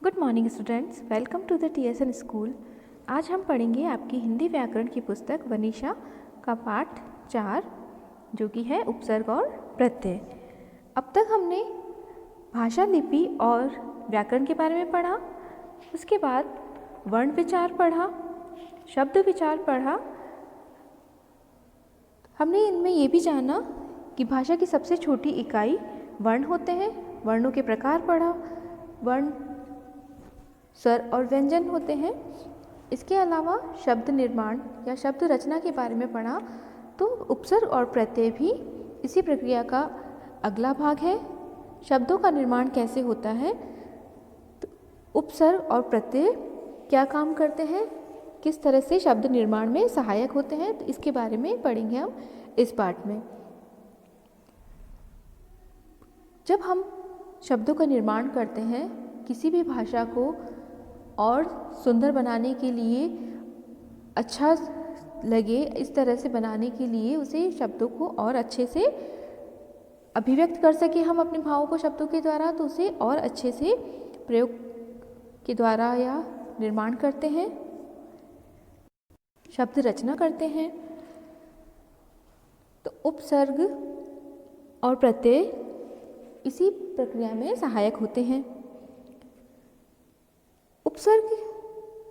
Good morning students, welcome to the TSN school. आज हम पढ़ेंगे आपकी हिंदी व्याकरण की पुस्तक वनीशा का पाठ 4 जो कि है उपसर्ग और प्रत्यय। अब तक हमने भाषा लिपि और व्याकरण के बारे में पढ़ा, उसके बाद वर्ण विचार पढ़ा, शब्द विचार पढ़ा। हमने इनमें ये भी जाना कि भाषा की सबसे छोटी इकाई वर्ण होते हैं, वर्णों के प्रकार पढ़ा, वर्ण स्वर और व्यंजन होते हैं। इसके अलावा शब्द निर्माण या शब्द रचना के बारे में पढ़ा। तो उपसर्ग और प्रत्यय भी इसी प्रक्रिया का अगला भाग है। शब्दों का निर्माण कैसे होता है, तो उपसर्ग और प्रत्यय क्या काम करते हैं, किस तरह से शब्द निर्माण में सहायक होते हैं, तो इसके बारे में पढ़ेंगे हम इस पाठ में। जब हम शब्दों का निर्माण करते हैं, किसी भी भाषा को और सुंदर बनाने के लिए, अच्छा लगे इस तरह से बनाने के लिए, उसे शब्दों को और अच्छे से अभिव्यक्त कर सके हम अपने भावों को शब्दों के द्वारा, तो उसे और अच्छे से प्रयोग के द्वारा या निर्माण करते हैं, शब्द रचना करते हैं। तो उपसर्ग और प्रत्यय इसी प्रक्रिया में सहायक होते हैं। उपसर्ग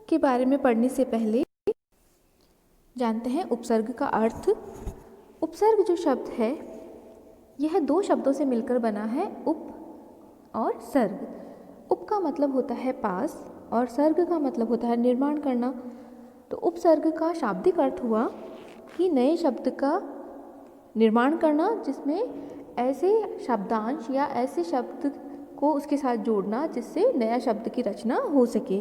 के बारे में पढ़ने से पहले जानते हैं उपसर्ग का अर्थ। उपसर्ग जो शब्द है यह दो शब्दों से मिलकर बना है, उप और सर्ग। उप का मतलब होता है पास और सर्ग का मतलब होता है निर्माण करना। तो उपसर्ग का शाब्दिक अर्थ हुआ कि नए शब्द का निर्माण करना, जिसमें ऐसे शब्दांश या ऐसे शब्द को उसके साथ जोड़ना जिससे नया शब्द की रचना हो सके।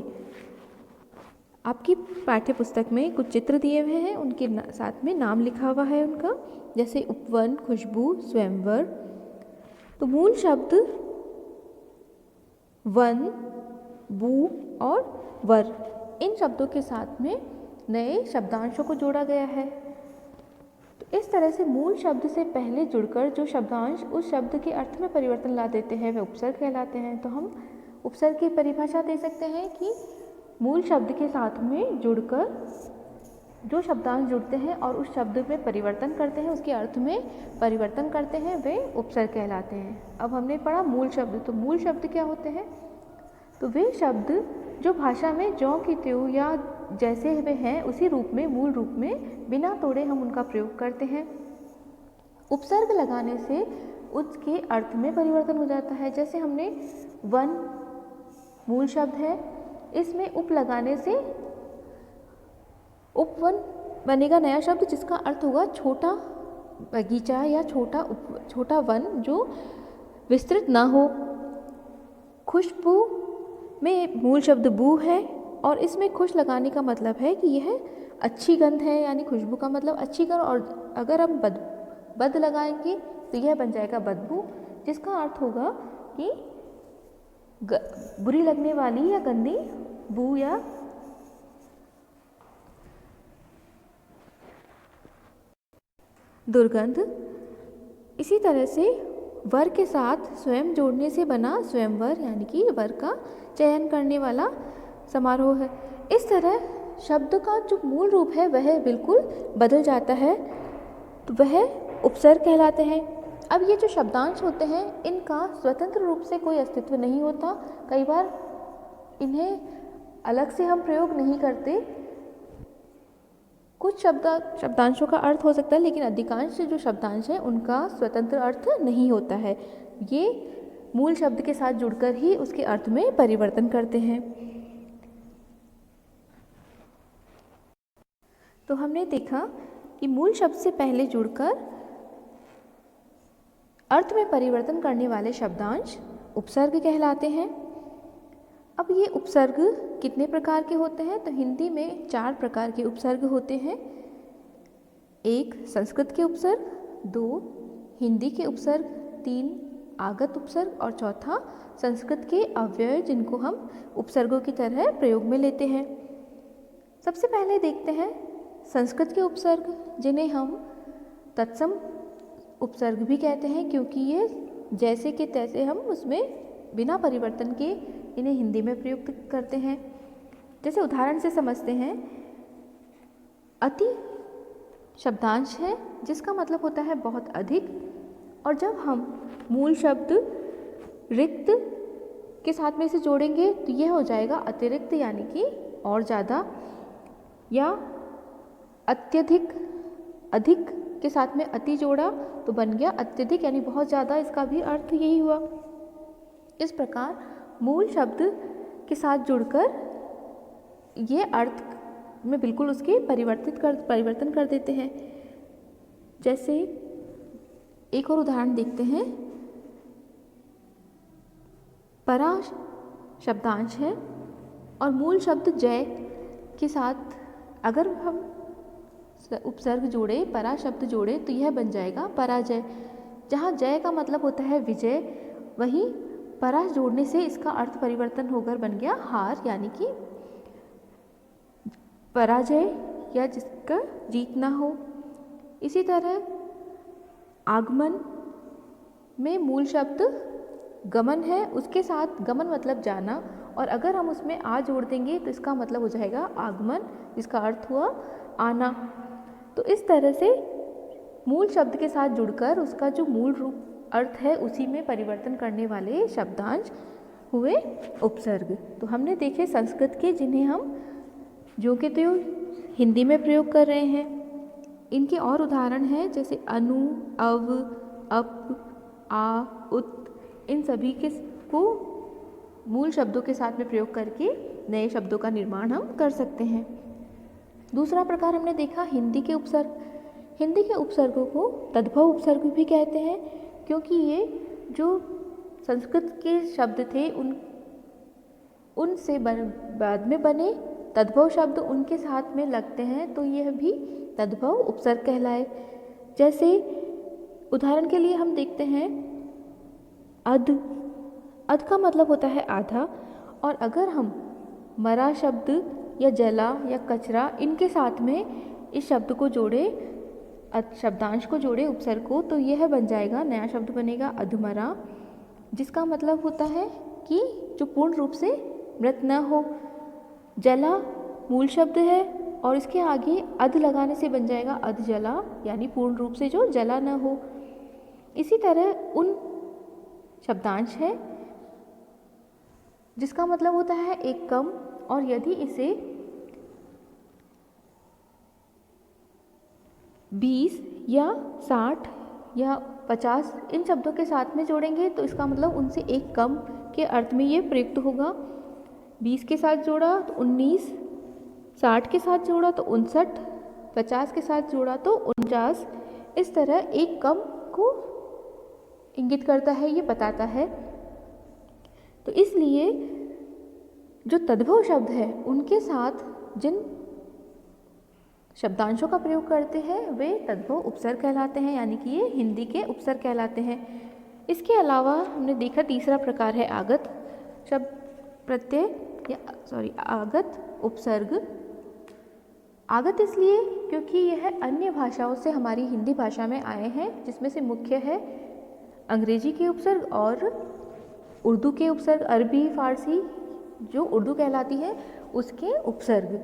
आपकी पाठ्य पुस्तक में कुछ चित्र दिए हुए हैं, उनके साथ में नाम लिखा हुआ है उनका, जैसे उपवन, खुशबू, स्वयंवर। तो मूल शब्द वन, बू और वर, इन शब्दों के साथ में नए शब्दांशों को जोड़ा गया है। तो इस तरह से मूल शब्द से पहले जुड़कर जो शब्दांश उस शब्द के अर्थ में परिवर्तन ला देते हैं वे उपसर्ग कहलाते हैं। तो हम उपसर्ग की परिभाषा दे सकते हैं कि मूल शब्द के साथ में जुड़कर जो शब्दांश जुड़ते हैं और उस शब्द में परिवर्तन करते हैं, उसके अर्थ में परिवर्तन करते हैं, वे उपसर्ग कहलाते हैं। अब हमने पढ़ा मूल शब्द। तो मूल शब्द क्या होते हैं? तो वे शब्द जो भाषा में ज्यों की त्यों या जैसे वे हैं उसी रूप में, मूल रूप में बिना तोड़े हम उनका प्रयोग करते हैं। उपसर्ग लगाने से उसके अर्थ में परिवर्तन हो जाता है। जैसे हमने वन मूल शब्द है, इसमें उप लगाने से उपवन बनेगा नया शब्द, जिसका अर्थ होगा छोटा बगीचा या छोटा वन जो विस्तृत ना हो। खुशबू में मूल शब्द बू है और इसमें खुश लगाने का मतलब है कि यह अच्छी गंध है, यानी खुशबू का मतलब अच्छी गंध। और अगर हम बद लगाएंगे तो यह बन जाएगा बदबू, जिसका अर्थ होगा कि बुरी लगने वाली या गंदी बू या दुर्गंध। इसी तरह से वर के साथ स्वयं जोड़ने से बना स्वयंवर, यानी कि वर का चयन करने वाला समारोह है। इस तरह शब्द का जो मूल रूप है वह बिल्कुल बदल जाता है, तो वह उपसर्ग कहलाते हैं। अब ये जो शब्दांश होते हैं इनका स्वतंत्र रूप से कोई अस्तित्व नहीं होता। कई बार इन्हें अलग से हम प्रयोग नहीं करते। कुछ शब्दांशों का अर्थ हो सकता है, लेकिन अधिकांश जो शब्दांश हैं उनका स्वतंत्र अर्थ नहीं होता है। ये मूल शब्द के साथ जुड़कर ही उसके अर्थ में परिवर्तन करते हैं। तो हमने देखा कि मूल शब्द से पहले जुड़कर अर्थ में परिवर्तन करने वाले शब्दांश उपसर्ग कहलाते हैं। अब ये उपसर्ग कितने प्रकार के होते हैं? तो हिंदी में 4 प्रकार के उपसर्ग होते हैं। 1 संस्कृत के उपसर्ग, 2 हिंदी के उपसर्ग, 3 आगत उपसर्ग और चौथा संस्कृत के अव्यय, जिनको हम उपसर्गों की तरह प्रयोग में लेते हैं। सबसे पहले देखते हैं संस्कृत के उपसर्ग, जिन्हें हम तत्सम उपसर्ग भी कहते हैं, क्योंकि ये जैसे के तैसे हम उसमें बिना परिवर्तन के इन्हें हिंदी में प्रयुक्त करते हैं। जैसे उदाहरण से समझते हैं, अति शब्दांश है जिसका मतलब होता है बहुत अधिक, और जब हम मूल शब्द रिक्त के साथ में इसे जोड़ेंगे तो यह हो जाएगा अतिरिक्त, यानी कि और ज़्यादा, या अत्यधिक, अधिक के साथ में अति जोड़ा तो बन गया अत्यधिक यानी बहुत ज़्यादा, इसका भी अर्थ यही हुआ। इस प्रकार मूल शब्द के साथ जुड़कर ये अर्थ में बिल्कुल उसके परिवर्तन कर देते हैं। जैसे एक और उदाहरण देखते हैं, परा शब्दांश है और मूल शब्द जय के साथ अगर हम उपसर्ग जोड़े, परा शब्द जोड़े तो यह बन जाएगा पराजय। जहाँ जय का मतलब होता है विजय, वहीं परा जोड़ने से इसका अर्थ परिवर्तन होकर बन गया हार, यानी कि पराजय या जिसका जीत ना हो। इसी तरह आगमन में मूल शब्द गमन है, उसके साथ गमन मतलब जाना, और अगर हम उसमें आ जोड़ देंगे तो इसका मतलब हो जाएगा आगमन, जिसका अर्थ हुआ आना। तो इस तरह से मूल शब्द के साथ जुड़कर उसका जो मूल रूप अर्थ है उसी में परिवर्तन करने वाले शब्दांश हुए उपसर्ग। तो हमने देखे संस्कृत के, जिन्हें हम जो के त्यों हिंदी में प्रयोग कर रहे हैं। इनके और उदाहरण हैं, जैसे अनु, अव, अप, आ, उत, इन सभी के को मूल शब्दों के साथ में प्रयोग करके नए शब्दों का निर्माण हम कर सकते हैं। दूसरा प्रकार हमने देखा हिंदी के उपसर्ग। हिंदी के उपसर्गों को तद्भव उपसर्ग भी कहते हैं, क्योंकि ये जो संस्कृत के शब्द थे उनसे बाद में बने तद्भव शब्द उनके साथ में लगते हैं, तो यह भी तद्भव उपसर्ग कहलाए। जैसे उदाहरण के लिए हम देखते हैं अध। अध का मतलब होता है आधा, और अगर हम मरा शब्द या जला या कचरा इनके साथ में इस शब्द को जोड़े, शब्दांश को जोड़े उपसर्ग को, तो यह बन जाएगा, नया शब्द बनेगा अधमरा, जिसका मतलब होता है कि जो पूर्ण रूप से मृत न हो। जला मूल शब्द है और इसके आगे अध लगाने से बन जाएगा अधजला, यानी पूर्ण रूप से जो जला न हो। इसी तरह उन शब्दांश है जिसका मतलब होता है एक कम, और यदि इसे 20 या 60 या 50 इन शब्दों के साथ में जोड़ेंगे तो इसका मतलब उनसे एक कम के अर्थ में ये प्रयुक्त होगा। 20 के साथ जोड़ा तो 19, 60 के साथ जोड़ा तो 59, 50 के साथ जोड़ा तो 49। इस तरह एक कम को इंगित करता है, ये बताता है। तो इसलिए जो तद्भव शब्द है उनके साथ जिन शब्दांशों का प्रयोग करते हैं वे तद्भव उपसर्ग कहलाते हैं, यानी कि ये हिंदी के उपसर्ग कहलाते हैं। इसके अलावा हमने देखा तीसरा प्रकार है आगत शब्द प्रत्यय आगत उपसर्ग। आगत इसलिए क्योंकि यह अन्य भाषाओं से हमारी हिंदी भाषा में आए हैं, जिसमें से मुख्य है अंग्रेजी के उपसर्ग और उर्दू के उपसर्ग, अरबी फारसी जो उर्दू कहलाती है उसके उपसर्ग।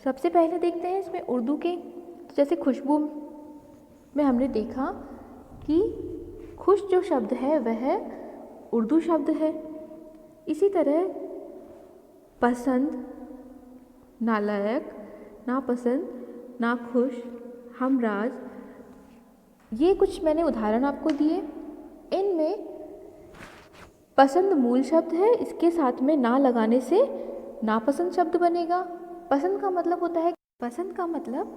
सबसे पहले देखते हैं इसमें उर्दू के, तो जैसे खुशबू में हमने देखा कि खुश जो शब्द है वह उर्दू शब्द है। इसी तरह पसंद, नालायक, नापसंद, नाखुश, हमराज, ये कुछ मैंने उदाहरण आपको दिए। इनमें पसंद मूल शब्द है, इसके साथ में ना लगाने से नापसंद शब्द बनेगा। पसंद का मतलब होता है, पसंद का मतलब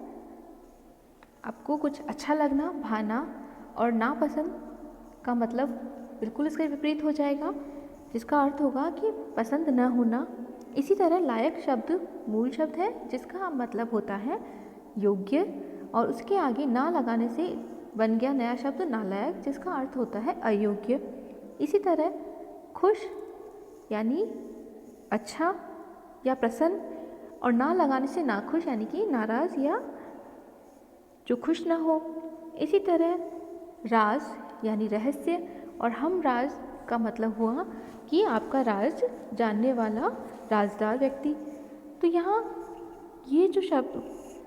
आपको कुछ अच्छा लगना, भाना, और नापसंद का मतलब बिल्कुल इसके विपरीत हो जाएगा, जिसका अर्थ होगा कि पसंद न होना। इसी तरह लायक शब्द मूल शब्द है जिसका मतलब होता है योग्य, और उसके आगे ना लगाने से बन गया नया शब्द नालायक, जिसका अर्थ होता है अयोग्य। इसी तरह खुश यानी अच्छा या प्रसन्न, और ना लगाने से नाखुश यानी कि नाराज़ या जो खुश ना हो। इसी तरह राज यानी रहस्य, और हम राज का मतलब हुआ कि आपका राज जानने वाला राजदार व्यक्ति। तो यहाँ ये जो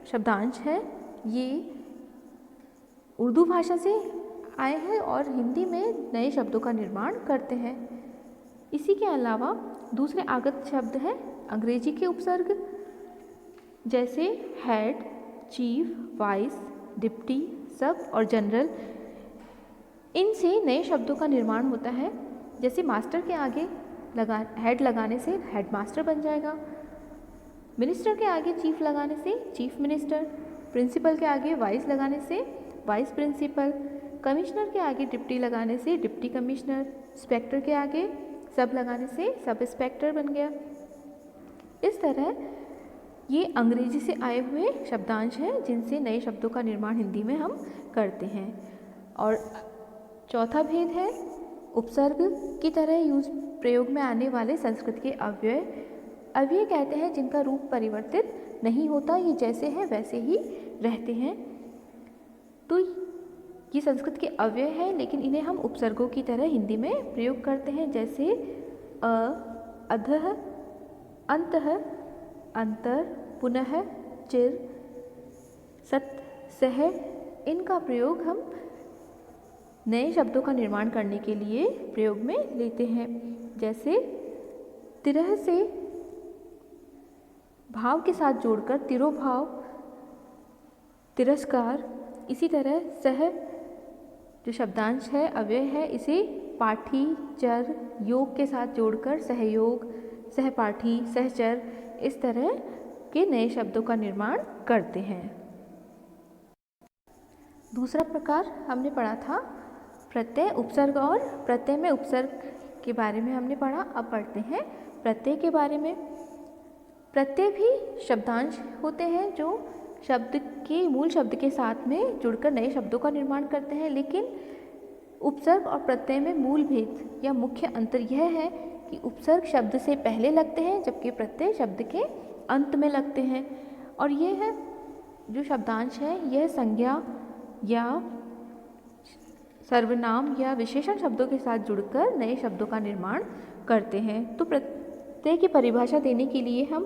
शब्दांश है ये उर्दू भाषा से आए हैं और हिंदी में नए शब्दों का निर्माण करते हैं। इसी के अलावा दूसरे आगत शब्द हैं अंग्रेजी के उपसर्ग, जैसे हेड, चीफ, वाइस, डिप्टी, सब और जनरल। इनसे नए शब्दों का निर्माण होता है। जैसे मास्टर के आगे हेड लगाने से हेड मास्टर बन जाएगा, मिनिस्टर के आगे चीफ लगाने से चीफ मिनिस्टर, प्रिंसिपल के आगे वाइस लगाने से वाइस प्रिंसिपल, कमिश्नर के आगे डिप्टी लगाने से डिप्टी कमिश्नर, इंस्पेक्टर के आगे सब लगाने से सब इंस्पेक्टर बन गया। इस तरह ये अंग्रेजी से आए हुए शब्दांश हैं जिनसे नए शब्दों का निर्माण हिंदी में हम करते हैं। और चौथा भेद है उपसर्ग की तरह प्रयोग में आने वाले संस्कृत के अव्यय। अव्यय कहते हैं जिनका रूप परिवर्तित नहीं होता, ये जैसे हैं वैसे ही रहते हैं। तो ये संस्कृत के अव्यय हैं, लेकिन इन्हें हम उपसर्गों की तरह हिंदी में प्रयोग करते हैं। जैसे अ, अधः, अंतः, अंतर, पुनः, चिर, सत, सह। इनका प्रयोग हम नए शब्दों का निर्माण करने के लिए प्रयोग में लेते हैं। जैसे तिरह से भाव के साथ जोड़कर तिरोभाव, तिरस्कार। इसी तरह सह जो शब्दांश है अव्यय है, इसे पाठी, चर, योग के साथ जोड़कर सहयोग, सहपाठी, सहचर, इस तरह के नए शब्दों का निर्माण करते हैं। दूसरा प्रकार हमने पढ़ा था प्रत्यय, उपसर्ग और प्रत्यय में उपसर्ग के बारे में हमने पढ़ा। अब पढ़ते हैं प्रत्यय के बारे में। प्रत्यय भी शब्दांश होते हैं जो शब्द के मूल शब्द के साथ में जुड़कर नए शब्दों का निर्माण करते हैं। लेकिन उपसर्ग और प्रत्यय में मूल भेद या मुख्य अंतर यह है कि उपसर्ग शब्द से पहले लगते हैं जबकि प्रत्यय शब्द के अंत में लगते हैं। और यह है जो शब्दांश है यह संज्ञा या सर्वनाम या विशेषण शब्दों के साथ जुड़कर नए शब्दों का निर्माण करते हैं। तो प्रत्यय की परिभाषा देने के लिए हम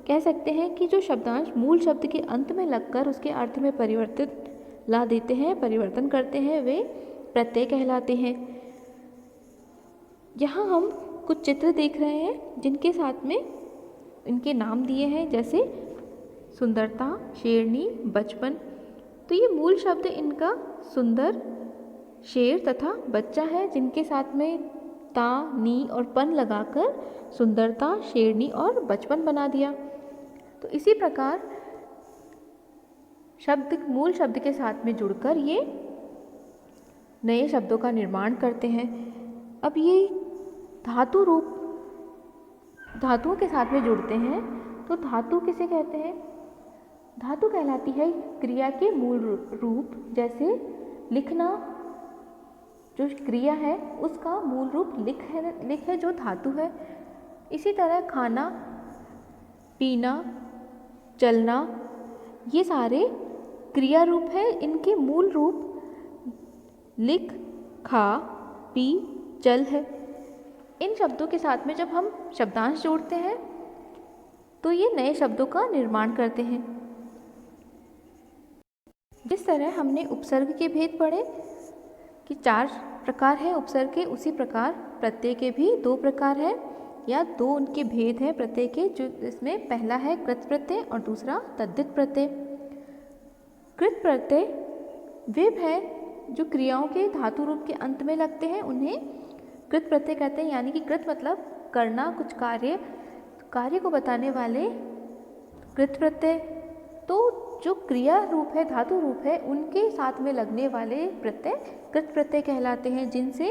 कह सकते हैं कि जो शब्दांश मूल शब्द के अंत में लगकर उसके अर्थ में परिवर्तित ला देते हैं, परिवर्तन करते हैं, वे प्रत्यय कहलाते हैं। यहाँ हम कुछ चित्र देख रहे हैं जिनके साथ में इनके नाम दिए हैं, जैसे सुंदरता, शेरनी, बचपन। तो ये मूल शब्द इनका सुंदर, शेर तथा बच्चा है, जिनके साथ में ता, नी और पन लगाकर सुंदरता, शेरनी और बचपन बना दिया। तो इसी प्रकार शब्द मूल शब्द के साथ में जुड़कर ये नए शब्दों का निर्माण करते हैं। अब ये धातु रूप धातुओं के साथ में जुड़ते हैं। तो धातु किसे कहते हैं? धातु कहलाती है क्रिया के मूल रूप। जैसे लिखना जो क्रिया है उसका मूल रूप लिख है जो धातु है। इसी तरह खाना, पीना, चलना, ये सारे क्रिया रूप है। इनके मूल रूप लिख, खा, पी, चल है। इन शब्दों के साथ में जब हम शब्दांश जोड़ते हैं तो ये नए शब्दों का निर्माण करते हैं। जिस तरह हमने उपसर्ग के भेद पढ़े कि 4 प्रकार हैं उपसर्ग के, उसी प्रकार प्रत्यय के भी 2 प्रकार हैं या 2 उनके भेद हैं प्रत्यय के, जो इसमें पहला है कृत प्रत्यय और दूसरा तद्धित प्रत्यय। कृत प्रत्यय वे हैं जो क्रियाओं के धातु रूप के अंत में लगते हैं, उन्हें कृत प्रत्यय कहते हैं। यानी कि कृत मतलब करना, कुछ कार्य को बताने वाले कृत प्रत्यय। तो जो क्रिया रूप है, धातु रूप है, उनके साथ में लगने वाले प्रत्यय कृत प्रत्यय कहलाते हैं, जिनसे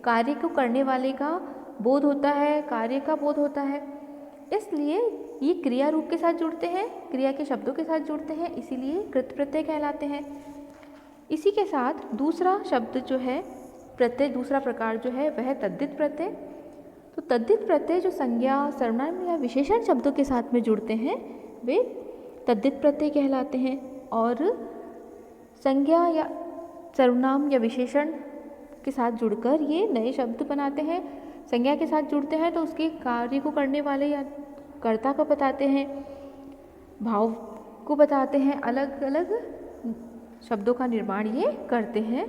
कार्य को करने वाले का बोध होता है, कार्य का बोध होता है। इसलिए ये क्रिया रूप के साथ जुड़ते हैं, क्रिया के शब्दों के साथ जुड़ते हैं, इसीलिए कृत प्रत्यय कहलाते हैं। इसी के साथ दूसरा शब्द जो है प्रत्यय, दूसरा प्रकार जो है वह तद्धित प्रत्यय। तो तद्धित प्रत्यय जो संज्ञा, सर्वनाम या विशेषण शब्दों के साथ में जुड़ते हैं वे तद्धित प्रत्यय कहलाते हैं। और संज्ञा या सर्वनाम या विशेषण के साथ जुड़कर ये नए शब्द बनाते हैं। संज्ञा के साथ जुड़ते हैं तो उसके कार्य को करने वाले या कर्ता को बताते हैं, भाव को बताते हैं, अलग अलग शब्दों का निर्माण ये करते हैं।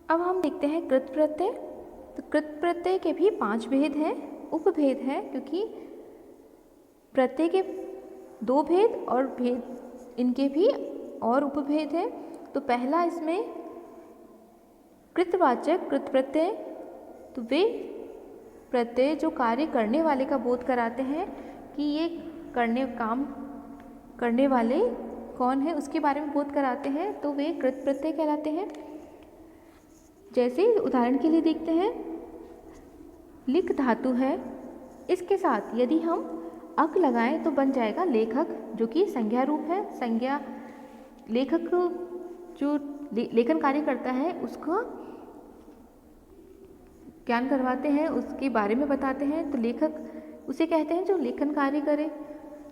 अब हम देखते हैं कृत प्रत्यय। तो कृत प्रत्यय के भी 5 भेद हैं, उपभेद हैं, क्योंकि प्रत्यय के 2 भेद और भेद इनके भी और उपभेद हैं। तो पहला इसमें कृतवाचक कृत प्रत्यय, तो वे प्रत्यय जो कार्य करने वाले का बोध कराते हैं कि ये काम करने वाले कौन है उसके बारे में बोध कराते हैं, तो वे कृत प्रत्यय कहलाते हैं। जैसे उदाहरण के लिए देखते हैं, लिख धातु है, इसके साथ यदि हम अक लगाएं तो बन जाएगा लेखक, जो कि संज्ञा रूप है। संज्ञा लेखक जो लेखन कार्य करता है उसका ज्ञान करवाते हैं, उसके बारे में बताते हैं, तो लेखक उसे कहते हैं जो लेखन कार्य करे।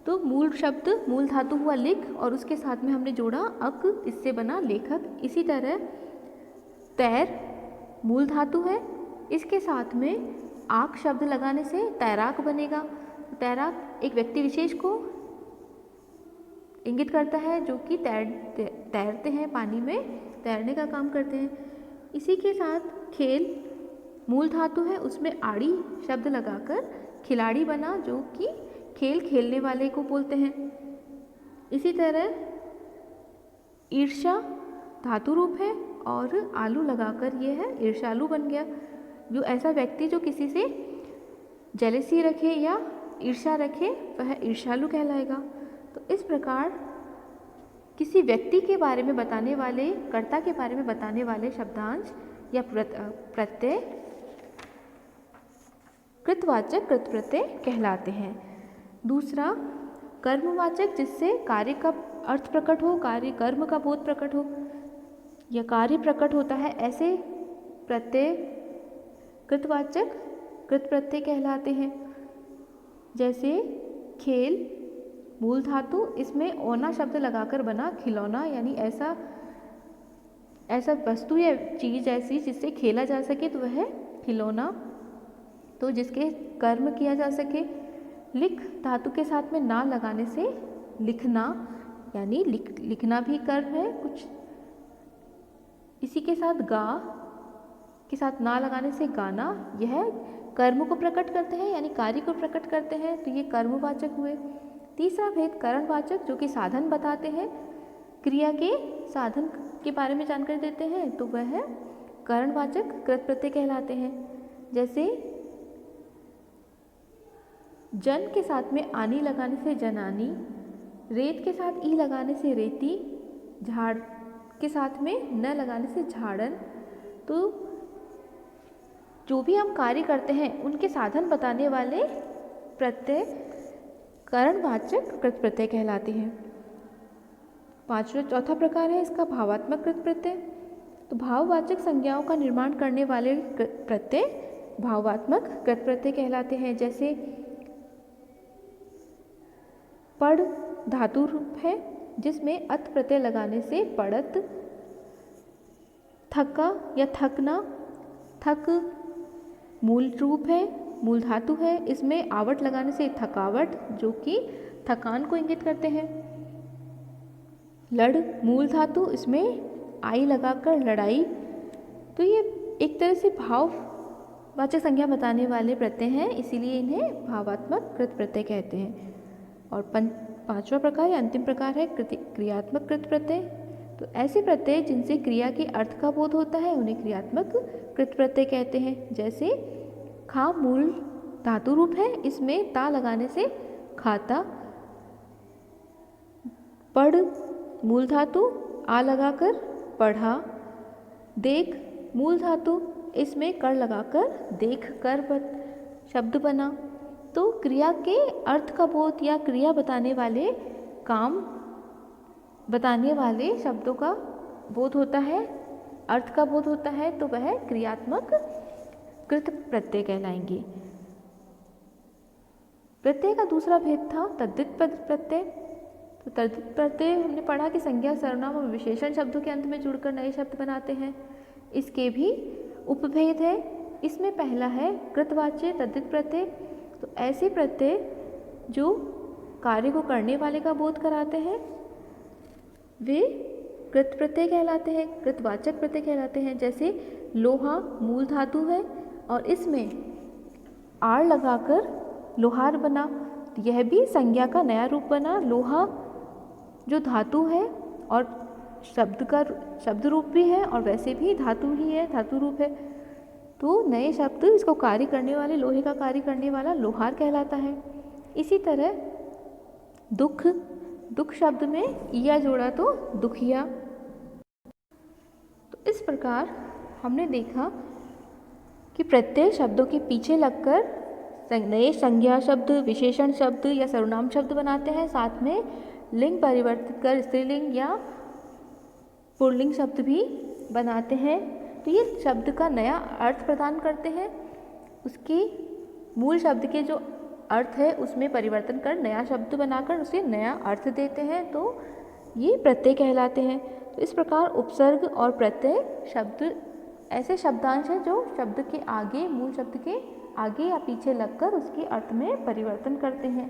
तो मूल शब्द मूल धातु हुआ लिख और उसके साथ में हमने जोड़ा अक, इससे बना लेखक। इसी तरह तैर मूल धातु है, इसके साथ में आक शब्द लगाने से तैराक बनेगा। तैराक एक व्यक्ति विशेष को इंगित करता है जो कि तैरते हैं, पानी में तैरने का काम करते हैं। इसी के साथ खेल मूल धातु है, उसमें आड़ी शब्द लगाकर खिलाड़ी बना, जो कि खेल खेलने वाले को बोलते हैं। इसी तरह ईर्ष्या धातु रूप है और आलू लगाकर ये है ईर्ष्यालु बन गया, जो ऐसा व्यक्ति जो किसी से जेलसी रखे या ईर्ष्या रखे वह ईर्ष्यालु कहलाएगा। तो इस प्रकार किसी व्यक्ति के बारे में बताने वाले, कर्ता के बारे में बताने वाले शब्दांश या प्रत्यय कृतवाचक कृत प्रत्यय कहलाते हैं। दूसरा कर्मवाचक, जिससे कार्य का अर्थ प्रकट हो, कार्य कर्म का बोध प्रकट हो या कार्य प्रकट होता है, ऐसे प्रत्यय कृतवाचक कृत प्रत्यय कहलाते हैं। जैसे खेल मूल धातु, इसमें ओना शब्द लगाकर बना खिलौना, यानी ऐसा वस्तु या चीज़ ऐसी जिससे खेला जा सके तो वह खिलौना, तो जिसके कर्म किया जा सके। लिख धातु के साथ में ना लगाने से लिखना, यानी लिखना भी कर्म है कुछ। इसी के साथ गा के साथ ना लगाने से गाना, यह कर्म को प्रकट करते हैं यानी कार्य को प्रकट करते हैं, तो ये कर्मवाचक हुए। तीसरा भेद करणवाचक, जो कि साधन बताते हैं, क्रिया के साधन के बारे में जानकारी देते हैं, तो वह करणवाचक कृत प्रत्यय कहलाते हैं। जैसे जन के साथ में आनी लगाने से जनानी, रेत के साथ ई लगाने से रेती, झाड़ के साथ में न लगाने से झाड़न। तो जो भी हम कार्य करते हैं उनके साधन बताने वाले प्रत्यय करणवाचक कृत प्रत्यय कहलाते हैं। चौथा प्रकार है इसका भावात्मक कृत प्रत्यय। तो भाववाचक संज्ञाओं का निर्माण करने वाले प्रत्यय भावात्मक कृत प्रत्यय कहलाते हैं। जैसे पढ़ धातु रूप है, जिसमें अत प्रत्यय लगाने से पढ़त। थका या थकना, थक मूल रूप है, मूल धातु है, इसमें आवट लगाने से थकावट, जो कि थकान को इंगित करते हैं। लड़ मूल धातु, इसमें आई लगाकर लड़ाई। तो ये एक तरह से भाववाचक संज्ञा बताने वाले प्रत्यय हैं, इसीलिए इन्हें भावात्मक कृत प्रत्यय कहते हैं। और पांचवा प्रकार या अंतिम प्रकार है क्रियात्मक कृत प्रत्यय। तो ऐसे प्रत्यय जिनसे क्रिया के अर्थ का बोध होता है उन्हें क्रियात्मक कृत प्रत्यय कहते हैं। जैसे खा मूल धातु रूप है, इसमें ता लगाने से खाता। पढ़ मूल धातु, आ लगाकर पढ़ा। देख मूल धातु, इसमें कर लगाकर देख कर शब्द बना। तो क्रिया के अर्थ का बोध या क्रिया बताने वाले, काम बताने वाले शब्दों का बोध होता है, अर्थ का बोध होता है, तो वह क्रियात्मक कृत प्रत्यय कहलाएंगे। प्रत्यय का दूसरा भेद था तद्धित प्रत्यय। तो तद्धित प्रत्यय हमने पढ़ा कि संज्ञा, सर्वनाम और विशेषण शब्दों के अंत में जुड़कर नए शब्द बनाते हैं। इसके भी उपभेद है। इसमें पहला है कृतवाच्य तद्धित प्रत्यय। तो ऐसे प्रत्यय जो कार्य को करने वाले का बोध कराते हैं वे कृत प्रत्यय कहलाते हैं, कृतवाचक प्रत्यय कहलाते हैं। जैसे लोहा मूल धातु है और इसमें आड़ लगाकर लोहार बना, तो यह भी संज्ञा का नया रूप बना। लोहा जो धातु है और शब्द रूप भी है और वैसे भी धातु ही है, धातु रूप है, तो नए शब्द इसको कार्य करने वाले, लोहे का कार्य करने वाला लोहार कहलाता है। इसी तरह दुख शब्द में इया जोड़ा तो दुखिया। तो इस प्रकार हमने देखा कि प्रत्यय शब्दों के पीछे लगकर नए संज्ञा शब्द, विशेषण शब्द या सर्वनाम शब्द बनाते हैं, साथ में लिंग परिवर्तित कर स्त्रीलिंग या पुल्लिंग शब्द भी बनाते हैं। तो ये शब्द का नया अर्थ प्रदान करते हैं, उसकी मूल शब्द के जो अर्थ है उसमें परिवर्तन कर नया शब्द बनाकर उसे नया अर्थ देते हैं, तो ये प्रत्यय कहलाते हैं। तो इस प्रकार उपसर्ग और प्रत्यय शब्द ऐसे शब्दांश हैं जो शब्द के आगे, मूल शब्द के आगे या पीछे लगकर उसके अर्थ में परिवर्तन करते हैं।